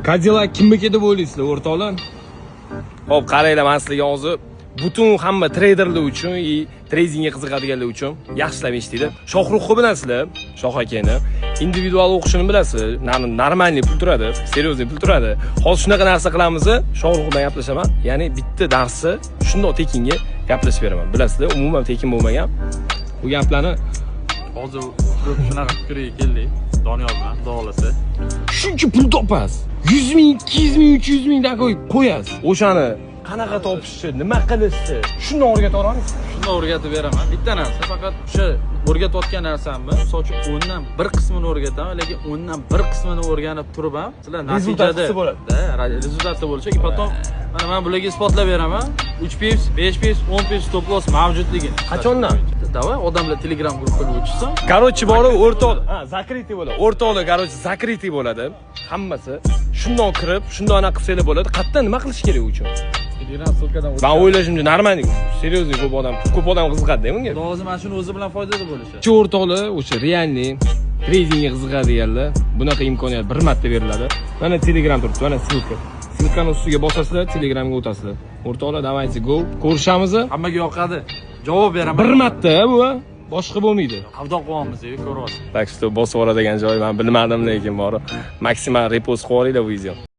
Cadillac kimniki deb o'ylaysizlar, o'rtoqlar? Xo'p, qaranglar, men sizlarga hozir butun hamma treyderlar uchun, tradingga qiziqadiganlar uchun yaxshilab eshitinglar. Shohruxni bilasizlar, Shoh akani. Individual o'qishini bilasiz. Normalniy pul turadi, seriozniy pul turadi. Hozir shunaqa narsa qilamiz, Shohruh bilan gaplashaman. Ya'ni bitta darsni shundoq tekinga gaplashib beraman. Bilasizlar, umuman tekin bo'lmagan. Bu gaplarni hozir shunaqa fikrga keldik. Doniyor bilan xudo xolasa. Shuncha pul topasiz. 100 ming, 200 ming, 300 ming deb qo'yasiz. O'shani qanaqa topishni, nima qilishni, shuni o'rgatib olamiz. Shuni o'rgatib beraman. Bitta narsa, faqat o'sha o'rgatayotgan narsamni, misol uchun 10 dan 1 qismini o'rgataman, lekin 10 dan 1 qismini o'rganib turib ham, sizlar natijada rezultatda bo'lsa, potom mana men bularga isbotlab beraman. 3 pips, 5 pips, 10 pips stop loss mavjudligini. Qachondan? Davay, odamlar Telegram gruppaga o'tishsin. Короче, borib o'rtoq, zakritый bo'ladi. O'rtoqlar, короче, zakritый bo'ladi. Hammasi shundoq kirib, shundoq ana qilsanglar bo'ladi. Qayerdan nima qilish kerak uchun? Telegram sulkadan Men o'ylashimcha, normalniy, seriozniy ko'p odam qiziqadi bunga. Hozir mana shuni o'zi bilan foydali bo'lishadi. Shu o'rtoqlar, o'sha realniy tradingga qiziqadiganlar, bunaqa imkoniyat bir marta beriladi. Mana Telegram turibdi, mana silka. Silkani ustiga bosasizlar, Telegramga o'tasizlar. O'rtoqlar, давайте go. Ko'rishamiz. Hammaga yoqadi. Javob beraman. Bir marta bu, boshqa bo'lmaydi. Savdo qilyapmiz, ko'ryapsiz. Так что bosib oladigan joy men bilmadim, lekin bor. Maksimal repost qilib olinglar bu video.